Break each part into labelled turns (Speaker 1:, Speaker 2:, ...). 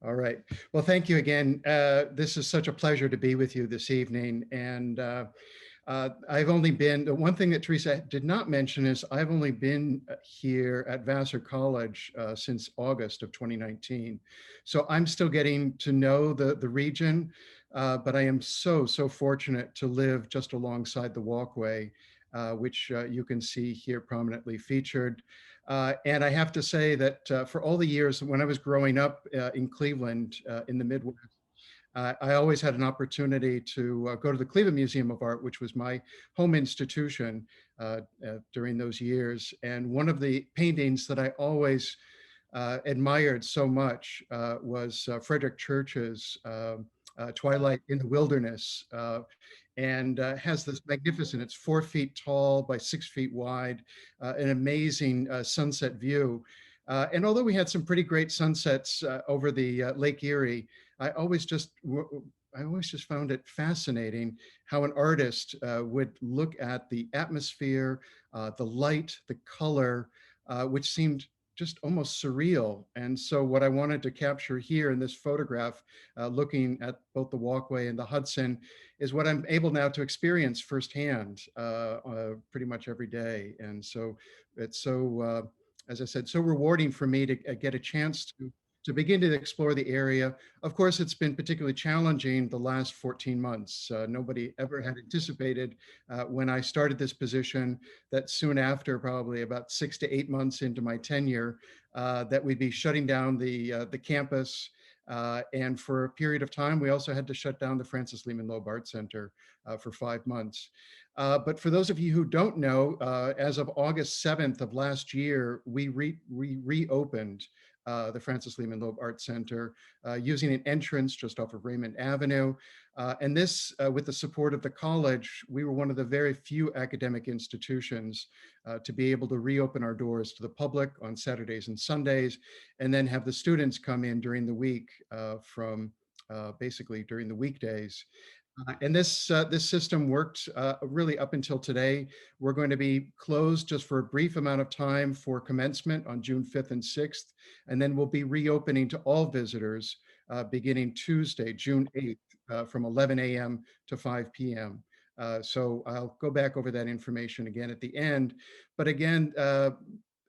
Speaker 1: All right. Well, thank you again. This is such a pleasure to be with you this evening. And I've only been, the one thing that Teresa did not mention is I've only been here at Vassar College since August of 2019. So I'm still getting to know the region, but I am so fortunate to live just alongside the Walkway, which you can see here prominently featured. And I have to say that for all the years when I was growing up in Cleveland in the Midwest, I always had an opportunity to go to the Cleveland Museum of Art, which was my home institution during those years. And one of the paintings that I always admired so much was Frederic Church's Twilight in the Wilderness, and has this magnificent, it's 4 feet tall by 6 feet wide, an amazing sunset view. And although we had some pretty great sunsets over the Lake Erie, I always just I always just found it fascinating how an artist would look at the atmosphere, the light, the color, which seemed just almost surreal. And so what I wanted to capture here in this photograph, looking at both the Walkway and the Hudson, is what I'm able now to experience firsthand pretty much every day. And so it's as I said, so rewarding for me to get a chance to begin to explore the area. Of course, it's been particularly challenging the last 14 months. Nobody ever had anticipated when I started this position that soon after, probably about 6 to 8 months into my tenure, that we'd be shutting down the campus. And for a period of time, we also had to shut down the Francis Lehman Loeb Art Center for 5 months. But for those of you who don't know, as of August 7th of last year, we reopened the Francis Lehman Loeb Art Center using an entrance just off of Raymond Avenue. And this, with the support of the college, we were one of the very few academic institutions to be able to reopen our doors to the public on Saturdays and Sundays, and then have the students come in during the week from basically during the weekdays. And this system worked really up until today. We're going to be closed just for a brief amount of time for commencement on June 5th and 6th, and then we'll be reopening to all visitors beginning Tuesday, June 8th, from 11 a.m. to 5 p.m. So I'll go back over that information again at the end. But again,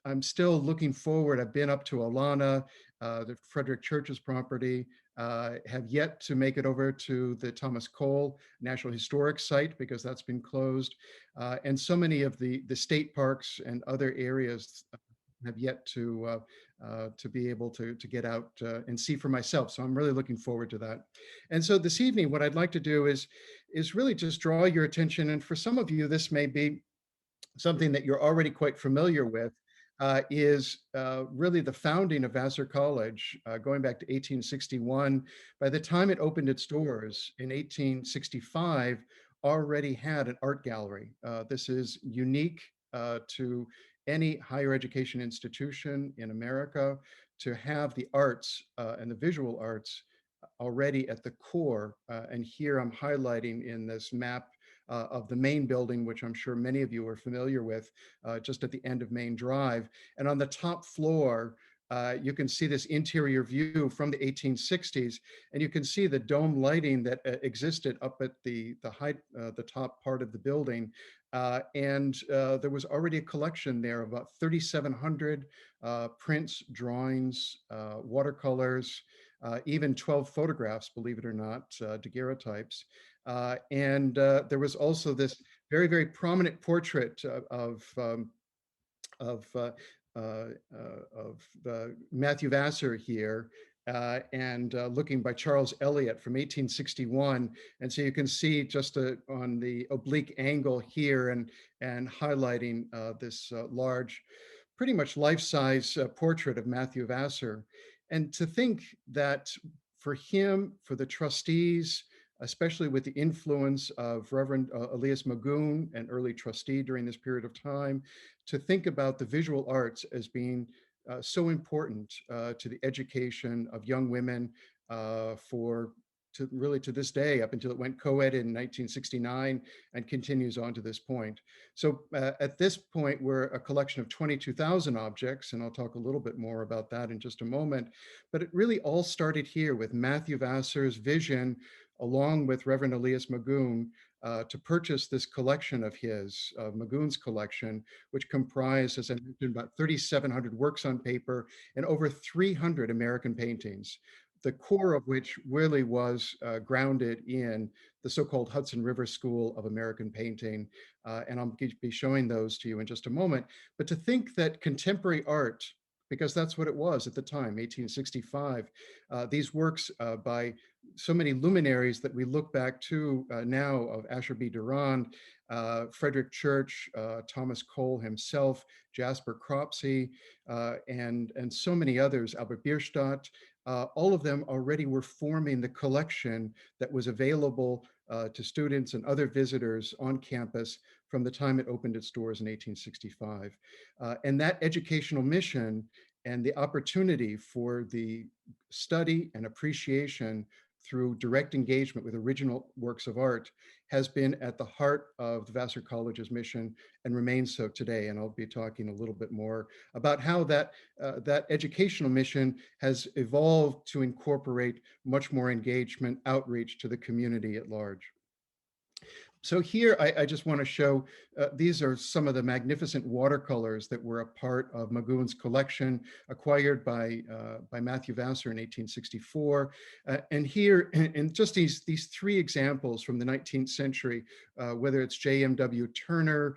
Speaker 1: I'm still looking forward. I've been up to Alana, the Frederic Church's property, have yet to make it over to the Thomas Cole National Historic Site because that's been closed. And so many of the state parks and other areas have yet to be able to get out and see for myself. So I'm really looking forward to that. And so this evening, what I'd like to do is really just draw your attention. And for some of you, this may be something that you're already quite familiar with, is really the founding of Vassar College, going back to 1861. By the time it opened its doors in 1865, already had an art gallery. This is unique to any higher education institution in America, to have the arts and the visual arts already at the core. And here I'm highlighting in this map of the main building, which I'm sure many of you are familiar with, just at the end of Main Drive. And on the top floor, you can see this interior view from the 1860s, and you can see the dome lighting that existed up at the top part of the building. And there was already a collection there of about 3,700 prints, drawings, watercolors, even 12 photographs, believe it or not, daguerreotypes. And there was also this very prominent portrait of Matthew Vassar here, and looking by Charles Elliott from 1861. And so you can see just on the oblique angle here and highlighting this large, pretty much life-size portrait of Matthew Vassar. And to think that for him, for the trustees, especially with the influence of Reverend Elias Magoon, an early trustee during this period of time, to think about the visual arts as being so important to the education of young women, for to really to this day, up until it went co-ed in 1969 and continues on to this point. So at this point, we're a collection of 22,000 objects, and I'll talk a little bit more about that in just a moment. But it really all started here with Matthew Vassar's vision, along with Reverend Elias Magoon, to purchase this collection of his, Magoon's collection, which comprised, as I mentioned, about 3,700 works on paper and over 300 American paintings, the core of which really was grounded in the so-called Hudson River School of American Painting. And I'll be showing those to you in just a moment. But to think that contemporary art, because that's what it was at the time, 1865, these works by so many luminaries that we look back to now, of Asher B. Durand, Frederic Church, Thomas Cole himself, Jasper Cropsey, and so many others, Albert Bierstadt, all of them already were forming the collection that was available to students and other visitors on campus from the time it opened its doors in 1865. And that educational mission and the opportunity for the study and appreciation through direct engagement with original works of art has been at the heart of the Vassar College's mission and remains so today. And I'll be talking a little bit more about how that educational mission has evolved to incorporate much more engagement, outreach to the community at large. So here, I just want to show, these are some of the magnificent watercolors that were a part of Magoon's collection, acquired by Matthew Vassar in 1864. And here, in just these three examples from the 19th century, whether it's J.M.W. Turner,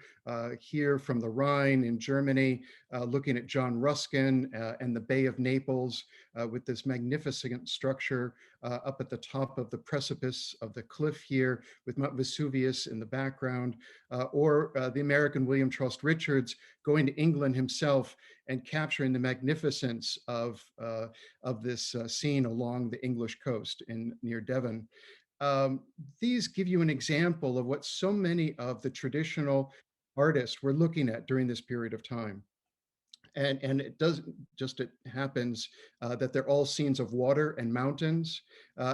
Speaker 1: here from the Rhine in Germany, looking at John Ruskin and the Bay of Naples, with this magnificent structure up at the top of the precipice of the cliff here, with Mount Vesuvius in the background, or the American William Trust Richards going to England himself and capturing the magnificence of this scene along the English coast near Devon. These give you an example of what so many of the traditional artists were looking at during this period of time. And it doesn't just, it happens that they're all scenes of water and mountains,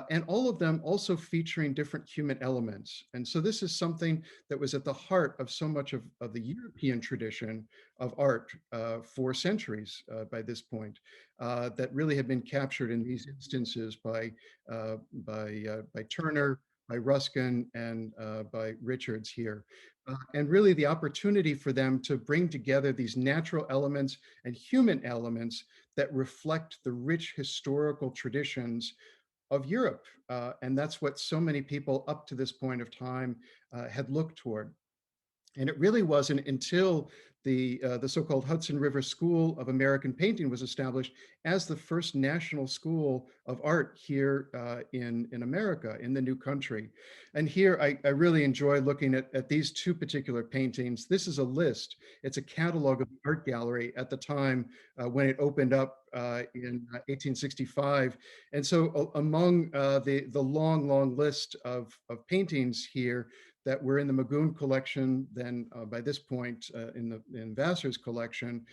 Speaker 1: and all of them also featuring different human elements. And so this is something that was at the heart of so much of the European tradition of art for centuries by this point, that really had been captured in these instances by Turner, by Ruskin, and by Richards here. And really the opportunity for them to bring together these natural elements and human elements that reflect the rich historical traditions of Europe. And that's what so many people up to this point of time had looked toward. And it really wasn't until the so-called Hudson River School of American Painting was established as the first national school of art here in America, in the new country. And here I really enjoy looking at these two particular paintings. This is a list. It's a catalog of the art gallery at the time when it opened up in 1865. And so among the long list of paintings here that were in the Magoon collection, then by this point in Vassar's collection,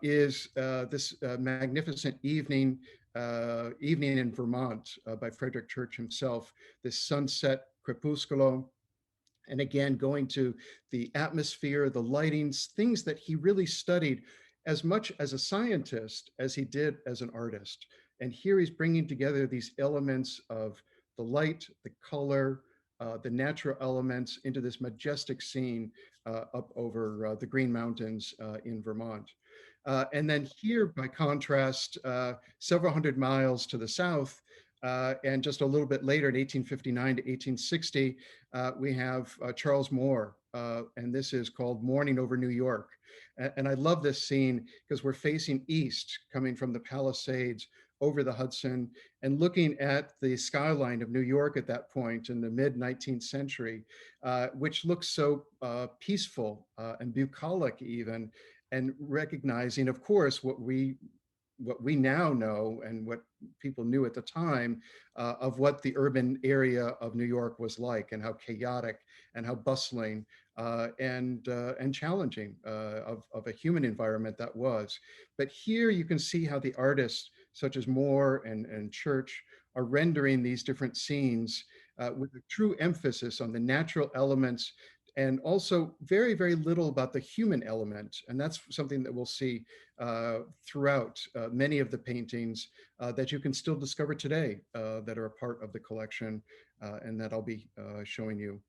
Speaker 1: is this magnificent evening in Vermont by Frederic Church himself, this sunset Crepusculo. And again, going to the atmosphere, the lightings, things that he really studied as much as a scientist as he did as an artist. And here he's bringing together these elements of the light, the color, the natural elements into this majestic scene up over the Green Mountains in Vermont. And then here, by contrast, several hundred miles to the south, and just a little bit later in 1859 to 1860, we have Charles Moore, and this is called Mourning over New York. And I love this scene because we're facing east, coming from the Palisades over the Hudson and looking at the skyline of New York at that point in the mid-19th century, which looks so peaceful and bucolic even, and recognizing, of course, what we now know and what people knew at the time of what the urban area of New York was like, and how chaotic and how bustling and challenging of a human environment that was. But here you can see how the artists such as Moore and Church are rendering these different scenes with a true emphasis on the natural elements and also very, very little about the human element. And that's something that we'll see throughout many of the paintings that you can still discover today that are a part of the collection and that I'll be showing you.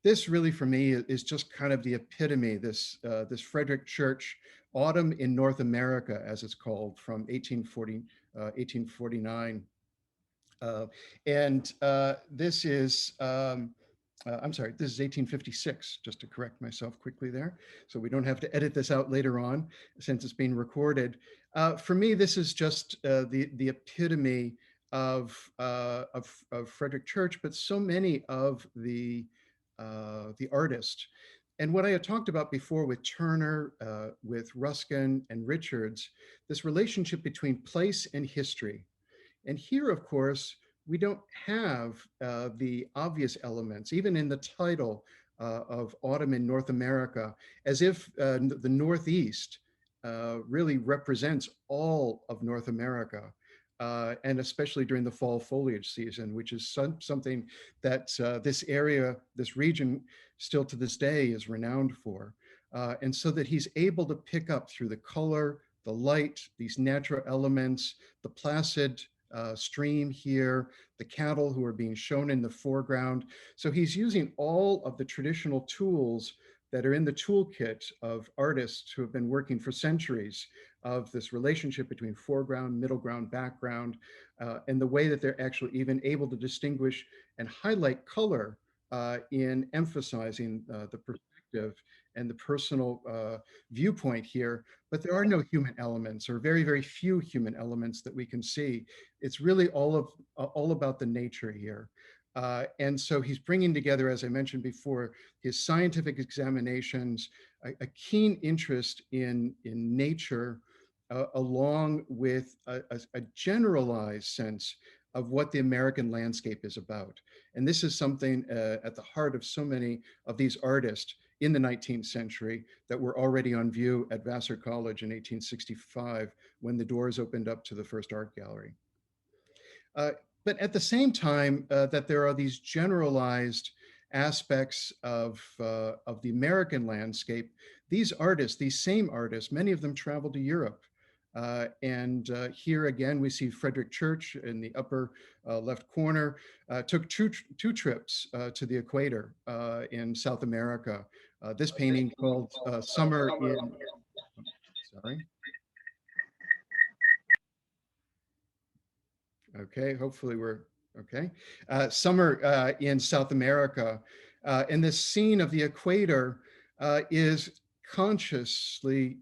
Speaker 1: This really for me is just kind of the epitome, this Frederic Church, Autumn in North America, as it's called, from 1849. This is, I'm sorry, this is 1856, just to correct myself quickly there. So we don't have to edit this out later on since it's being recorded. For me, this is just the epitome of Frederic Church, but so many of the artists. And what I had talked about before with Turner, with Ruskin and Richards, this relationship between place and history. And here, of course, we don't have the obvious elements, even in the title of Autumn in North America, as if the Northeast really represents all of North America. And especially during the fall foliage season, which is something that this area, this region, still to this day is renowned for. And so that he's able to pick up through the color, the light, these natural elements, the placid stream here, the cattle who are being shown in the foreground. So he's using all of the traditional tools that are in the toolkit of artists who have been working for centuries of this relationship between foreground, middle ground, background, and the way that they're actually even able to distinguish and highlight color in emphasizing the perspective and the personal viewpoint here. But there are no human elements, or very, very few human elements that we can see. It's really all about the nature here. And so he's bringing together, as I mentioned before, his scientific examinations, a keen interest in nature, along with a generalized sense of what the American landscape is about. And this is something at the heart of so many of these artists in the 19th century that were already on view at Vassar College in 1865 when the doors opened up to the first art gallery. But at the same time that there are these generalized aspects of the American landscape, these artists, these same artists, many of them traveled to Europe. Here again, we see Frederic Church in the upper left corner, took two trips to the equator in South America. This painting called Summer in, sorry. Okay, hopefully we're okay. Summer in South America. And this scene of the equator is consciously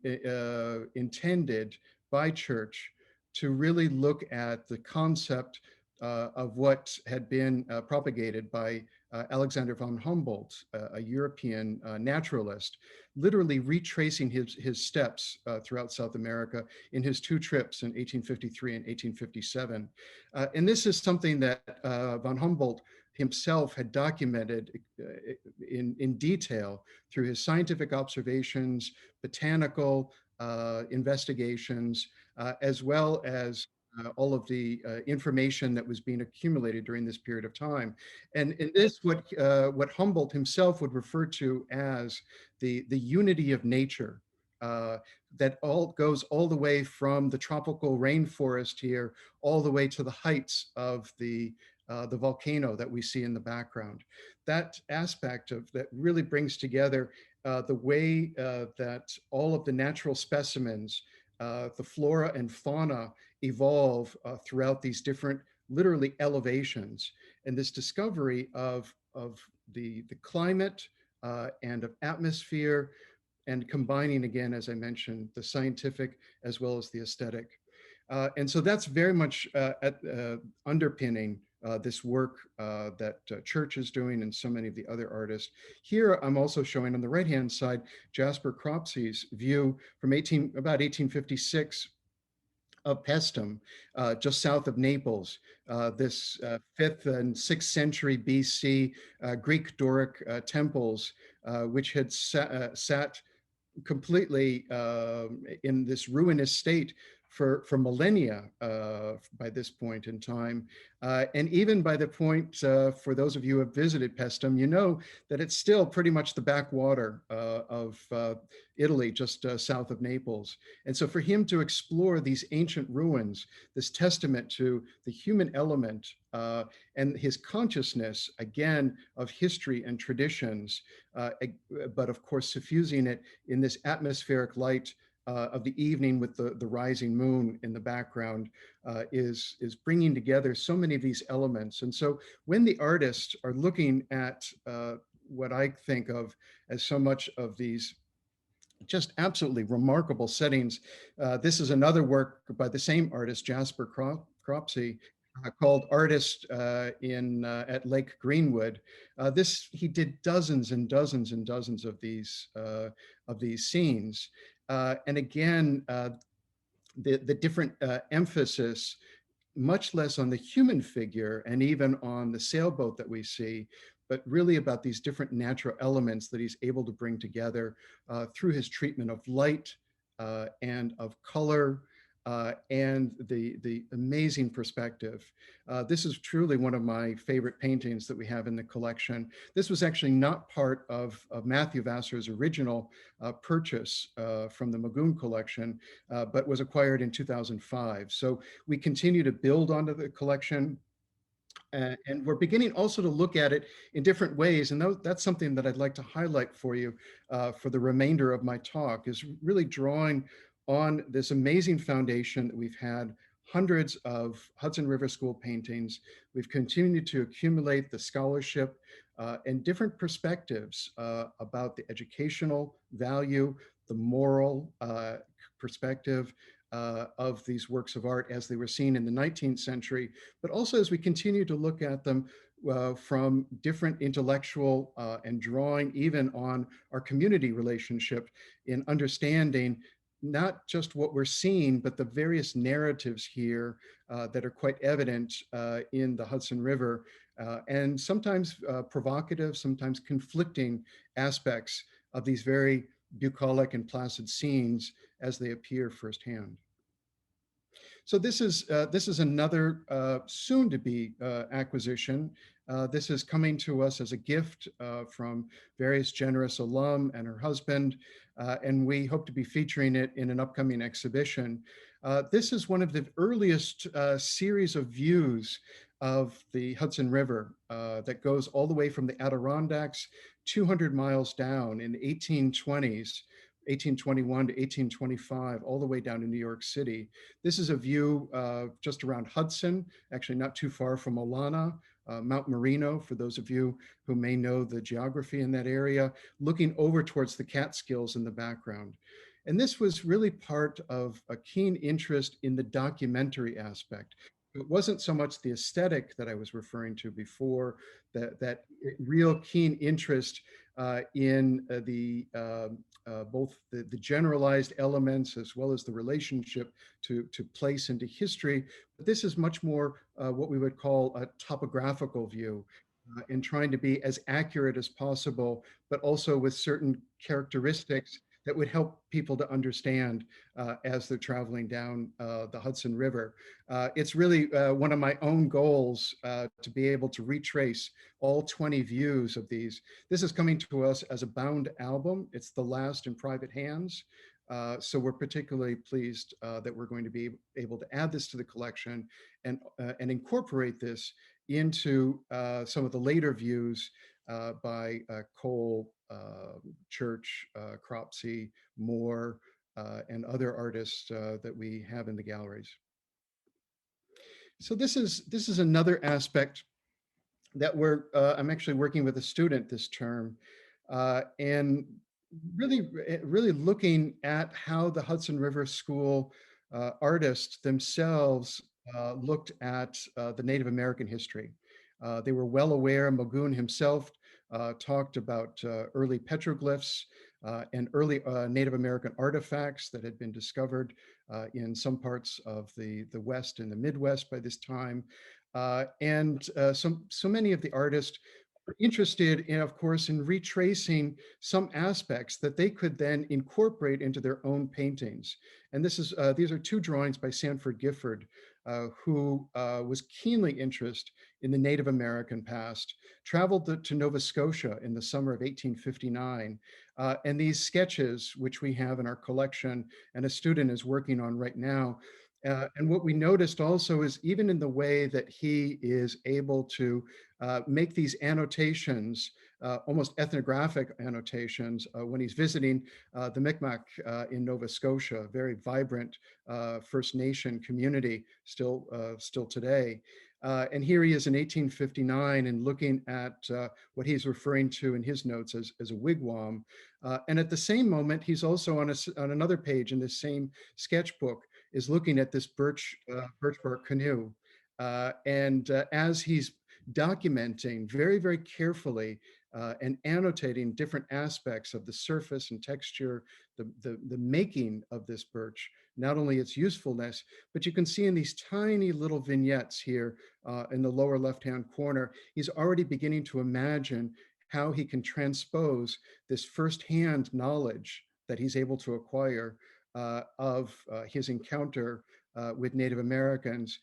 Speaker 1: intended by Church to really look at the concept of what had been propagated by Alexander von Humboldt, a European naturalist, literally retracing his steps throughout South America in his two trips in 1853 and 1857. And this is something that von Humboldt himself had documented in detail through his scientific observations, botanical investigations, as well as all of the information that was being accumulated during this period of time. And in this, what Humboldt himself would refer to as the unity of nature, that goes all the way from the tropical rainforest here, all the way to the heights of the volcano that we see in the background. That aspect of that really brings together the way that all of the natural specimens, the flora and fauna evolve throughout these different, literally elevations, and this discovery of the climate and of atmosphere, and combining again, as I mentioned, the scientific as well as the aesthetic. And so that's very much underpinning this work that Church is doing and so many of the other artists. Here, I'm also showing on the right-hand side, Jasper Cropsey's view from about 1856 of Paestum, just south of Naples. This 5th and 6th century BC Greek Doric temples, which had sat completely in this ruinous state for millennia by this point in time. And even by the point, for those of you who have visited Pestum, you know that it's still pretty much the backwater of Italy, just south of Naples. And so for him to explore these ancient ruins, this testament to the human element and his consciousness, again, of history and traditions, but of course suffusing it in this atmospheric light of the evening with the rising moon in the background, is bringing together so many of these elements. And so when the artists are looking at what I think of as so much of these just absolutely remarkable settings, this is another work by the same artist, Jasper Cropsey, called Artist at Lake Greenwood. He did dozens and dozens and dozens of these scenes. And again, the different emphasis, much less on the human figure and even on the sailboat that we see, but really about these different natural elements that he's able to bring together through his treatment of light and of color, and the amazing perspective. This is truly one of my favorite paintings that we have in the collection. This was actually not part of Matthew Vassar's original purchase from the Magoon collection, but was acquired in 2005. So we continue to build onto the collection. And we're beginning also to look at it in different ways. And that's something that I'd like to highlight for you for the remainder of my talk, is really drawing on this amazing foundation that we've had, hundreds of Hudson River School paintings. We've continued to accumulate the scholarship and different perspectives about the educational value, the moral perspective, of these works of art as they were seen in the 19th century, but also as we continue to look at them from different intellectual and drawing even on our community relationship in understanding not just what we're seeing, but the various narratives here that are quite evident in the Hudson River, and sometimes provocative, sometimes conflicting aspects of these very bucolic and placid scenes as they appear firsthand. So this is another soon-to-be acquisition. This is coming to us as a gift from various generous alum and her husband, and we hope to be featuring it in an upcoming exhibition. This is one of the earliest series of views of the Hudson River that goes all the way from the Adirondacks 200 miles down in the 1820s, 1821 to 1825, all the way down to New York City. This is a view just around Hudson, actually not too far from Olana, Mount Marino, for those of you who may know the geography in that area, looking over towards the Catskills in the background. And this was really part of a keen interest in the documentary aspect. It wasn't so much the aesthetic that I was referring to before, that real keen interest in both the generalized elements as well as the relationship to place and to history. But this is much more what we would call a topographical view, in trying to be as accurate as possible, but also with certain characteristics that would help people to understand as they're traveling down the Hudson River. It's really one of my own goals to be able to retrace all 20 views of these. This is coming to us as a bound album. It's the last in private hands. So we're particularly pleased that we're going to be able to add this to the collection and incorporate this into some of the later views by Cole, Church, Cropsey, Moore, and other artists that we have in the galleries. So this is another aspect that I'm actually working with a student this term, and really looking at how the Hudson River School artists themselves looked at the Native American history. They were well aware, Magoon himself talked about early petroglyphs and early Native American artifacts that had been discovered in some parts of the West and the Midwest by this time. And so many of the artists interested in, of course, in retracing some aspects that they could then incorporate into their own paintings. And these are two drawings by Sanford Gifford, who was keenly interested in the Native American past, traveled to Nova Scotia in the summer of 1859. And these sketches, which we have in our collection and a student is working on right now, and what we noticed also is even in the way that he is able to make these annotations, almost ethnographic annotations, when he's visiting the Mi'kmaq in Nova Scotia, a very vibrant First Nation community still today. And here he is in 1859 and looking at what he's referring to in his notes as a wigwam. And at the same moment, he's also on another page in this same sketchbook is looking at this birch bark canoe. And as he's documenting very carefully and annotating different aspects of the surface and texture, the making of this birch, not only its usefulness, but you can see in these tiny little vignettes here in the lower left-hand corner, he's already beginning to imagine how he can transpose this firsthand knowledge that he's able to acquire of his encounter with Native Americans,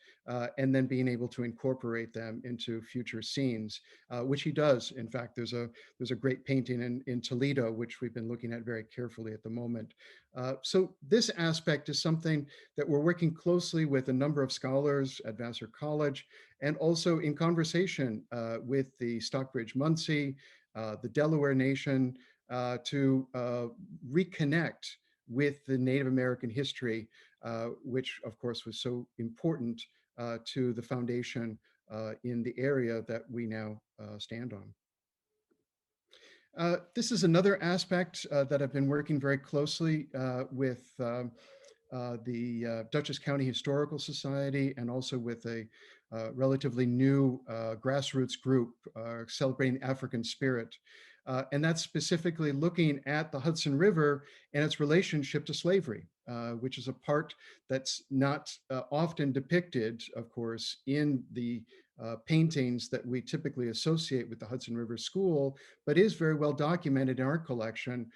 Speaker 1: and then being able to incorporate them into future scenes, which he does. In fact, there's a great painting in Toledo, which we've been looking at very carefully at the moment. So this aspect is something that we're working closely with a number of scholars at Vassar College, and also in conversation with the Stockbridge Munsee, the Delaware Nation, to reconnect with the Native American history, which of course was so important to the foundation in the area that we now stand on. This is another aspect that I've been working very closely with the Dutchess County Historical Society and also with a relatively new grassroots group celebrating African spirit. And that's specifically looking at the Hudson River and its relationship to slavery, which is a part that's not often depicted, of course, in the paintings that we typically associate with the Hudson River School, but is very well documented in our collection.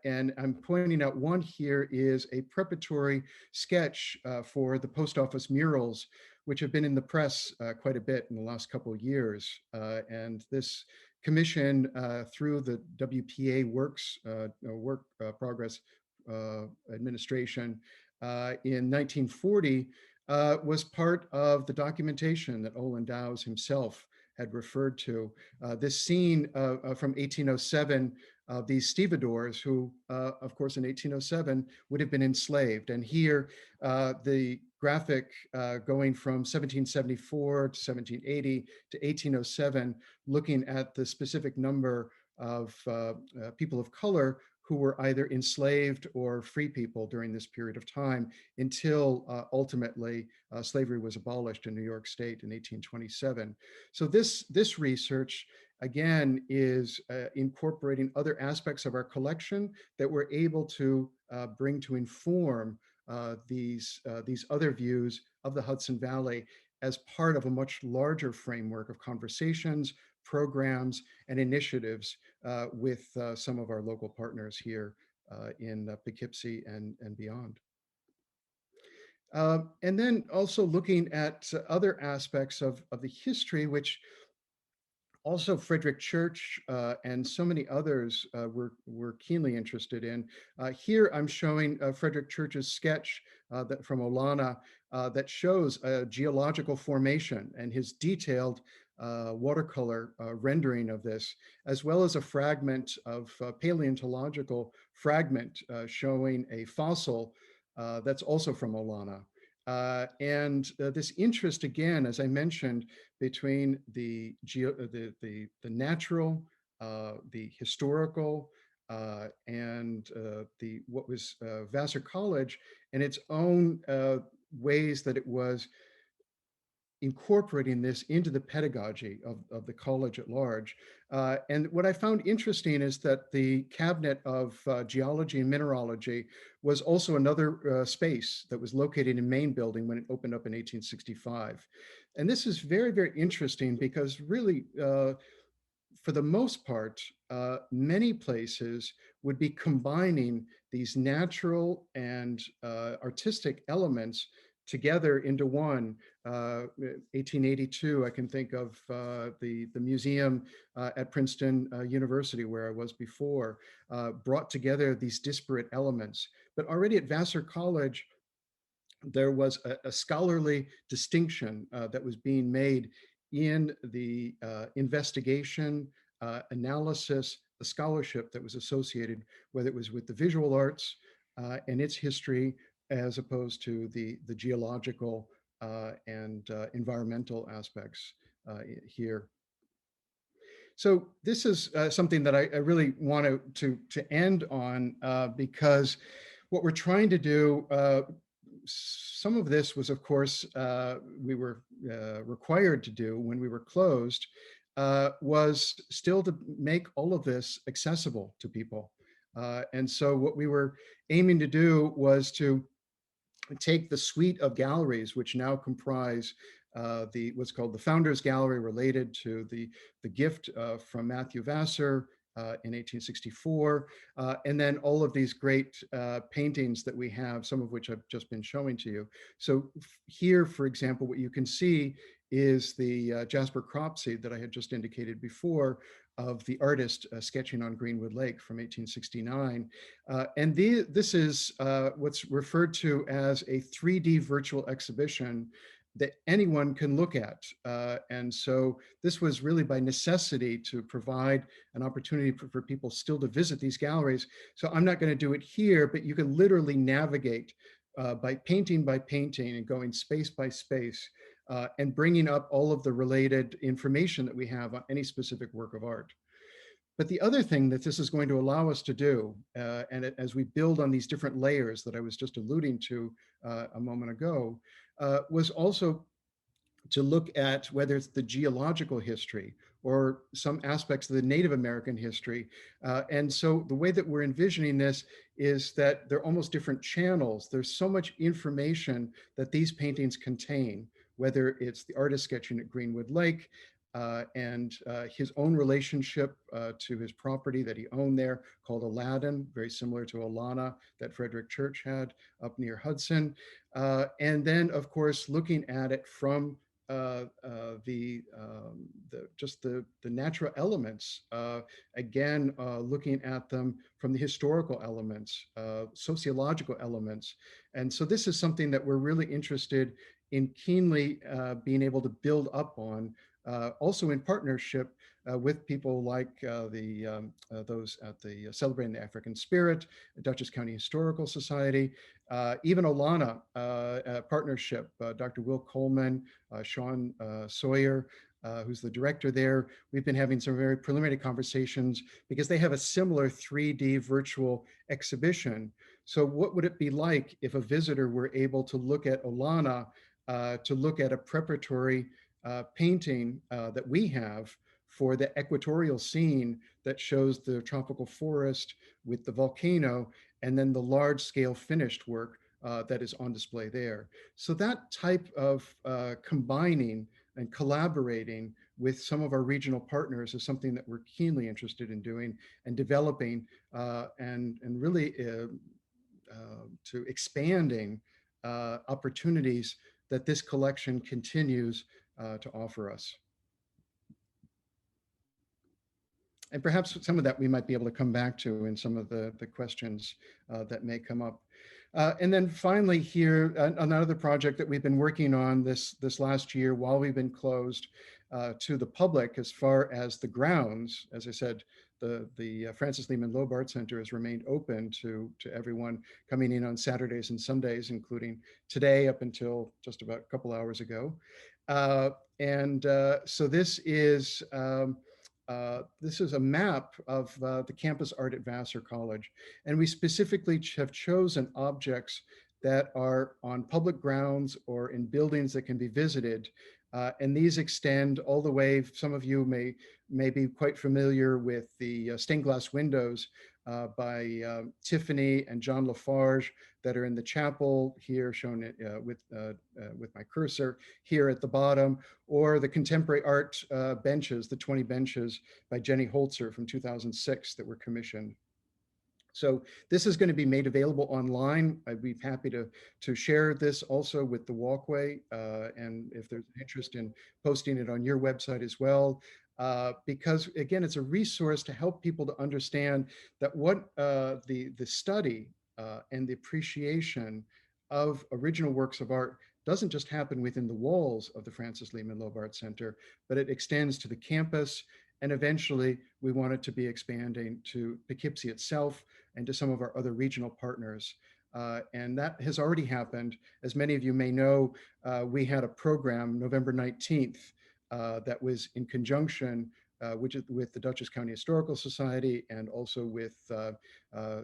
Speaker 1: And I'm pointing out one here is a preparatory sketch for the post office murals, which have been in the press quite a bit in the last couple of years. And this commission through the WPA Work Progress Administration in 1940 was part of the documentation that Olin Dowes himself had referred to. This scene from 1807 of these stevedores who, of course, in 1807 would have been enslaved. And here, the graphic going from 1774 to 1780 to 1807, looking at the specific number of people of color who were either enslaved or free people during this period of time until ultimately slavery was abolished in New York State in 1827. So this research, again, is incorporating other aspects of our collection that we're able to bring to inform these other views of the Hudson Valley as part of a much larger framework of conversations, programs, and initiatives with some of our local partners here in Poughkeepsie and beyond. And then also looking at other aspects of the history, which also Frederic Church and so many others were keenly interested in. Here I'm showing Frederic Church's sketch from Olana that shows a geological formation and his detailed watercolor rendering of this, as well as a fragment of paleontological fragment showing a fossil that's also from Olana. And this interest, again, as I mentioned, between the natural, the historical, and what was Vassar College and its own ways that it was incorporating this into the pedagogy of the college at large. And what I found interesting is that the cabinet of geology and mineralogy was also another space that was located in main building when it opened up in 1865. And this is very interesting because really for the most part, many places would be combining these natural and artistic elements together into one. 1882, I can think of the museum at Princeton University, where I was before, brought together these disparate elements. But already at Vassar College, there was a scholarly distinction that was being made in the investigation, analysis, the scholarship that was associated, whether it was with the visual arts and its history, as opposed to the geological and environmental aspects here. So this is something that I really want to end on because what we're trying to do, some of this was, of course, we were required to do when we were closed, was still to make all of this accessible to people. And so what we were aiming to do was to take the suite of galleries, which now comprise the what's called the Founders Gallery, related to the gift from Matthew Vassar in 1864, and then all of these great paintings that we have, some of which I've just been showing to you. So here, for example, what you can see is the Jasper Cropsey that I had just indicated before, of the artist sketching on Greenwood Lake from 1869. And this is what's referred to as a 3D virtual exhibition that anyone can look at. And so this was really by necessity to provide an opportunity for people still to visit these galleries. So I'm not going to do it here, but you can literally navigate by painting and going space by space and bringing up all of the related information that we have on any specific work of art. But the other thing that this is going to allow us to do, as we build on these different layers that I was just alluding to a moment ago, was also to look at whether it's the geological history or some aspects of the Native American history. And so the way that we're envisioning this is that they're almost different channels. There's so much information that these paintings contain, whether it's the artist sketching at Greenwood Lake, and his own relationship to his property that he owned there called Aladdin, very similar to Alana that Frederic Church had up near Hudson. And then, of course, looking at it from just the natural elements, again, looking at them from the historical elements, sociological elements. And so this is something that we're really interested in keenly being able to build up on, also in partnership with people like those at the Celebrating the African Spirit, Dutchess County Historical Society, even Alana partnership, Dr. Will Coleman, Sean Sawyer, who's the director there. We've been having some very preliminary conversations because they have a similar 3D virtual exhibition. So what would it be like if a visitor were able to look at Alana, to look at a preparatory painting that we have for the equatorial scene that shows the tropical forest with the volcano, and then the large scale finished work that is on display there. So that type of combining and collaborating with some of our regional partners is something that we're keenly interested in doing and developing, and really to expanding opportunities that this collection continues to offer us. And perhaps some of that we might be able to come back to in some of the questions that may come up. And then finally here, another project that we've been working on this last year while we've been closed to the public, as far as the grounds. As I said, the Francis Lehman Loeb Art Center has remained open to everyone coming in on Saturdays and Sundays, including today up until just about a couple hours ago. So this is a map of the campus art at Vassar College. And we specifically have chosen objects that are on public grounds or in buildings that can be visited. And these extend all the way, some of you may be quite familiar with the stained glass windows by Tiffany and John Lafarge that are in the chapel here, shown with my cursor here at the bottom, or the contemporary art benches, the 20 benches by Jenny Holzer from 2006 that were commissioned. So this is going to be made available online. I'd be happy to share this also with the Walkway, and if there's an interest in posting it on your website as well, because again, it's a resource to help people to understand that what the study and the appreciation of original works of art doesn't just happen within the walls of the Francis Lehman Loeb Art Center, but it extends to the campus. And eventually, we want it to be expanding to Poughkeepsie itself and to some of our other regional partners. And that has already happened. As many of you may know, we had a program November 19th that was in conjunction with the Dutchess County Historical Society and also with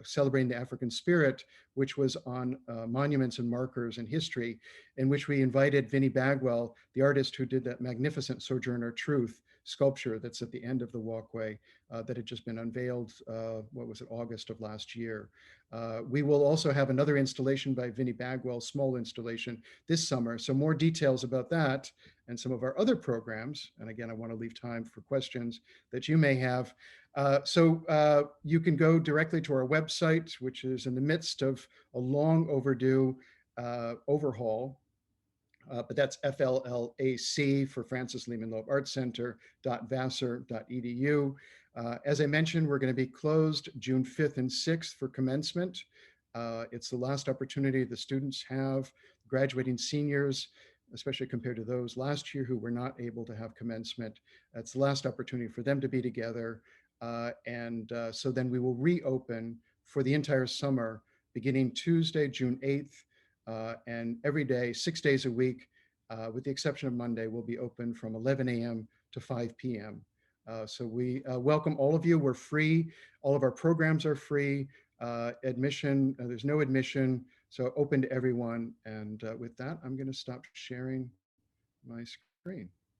Speaker 1: Celebrating the African Spirit, which was on monuments and markers and history, in which we invited Vinnie Bagwell, the artist who did that magnificent Sojourner Truth sculpture that's at the end of the walkway that had just been unveiled, what was it, August of last year. We will also have another installation by Vinnie Bagwell, small installation this summer. So more details about that and some of our other programs. And again, I want to leave time for questions that you may have. So you can go directly to our website, which is in the midst of a long overdue overhaul. But that's FLLAC for Francis Lehman Loeb Art Center.vassar.edu. As I mentioned, we're going to be closed June 5th and 6th for commencement. It's the last opportunity the students have, graduating seniors, especially compared to those last year who were not able to have commencement. That's the last opportunity for them to be together. So then we will reopen for the entire summer, beginning Tuesday, June 8th, and every day, 6 days a week, with the exception of Monday, will be open from 11 a.m. to 5 p.m. So we welcome all of you. We're free. All of our programs are free. Admission, there's no admission, so open to everyone. And with that, I'm going to stop sharing my screen.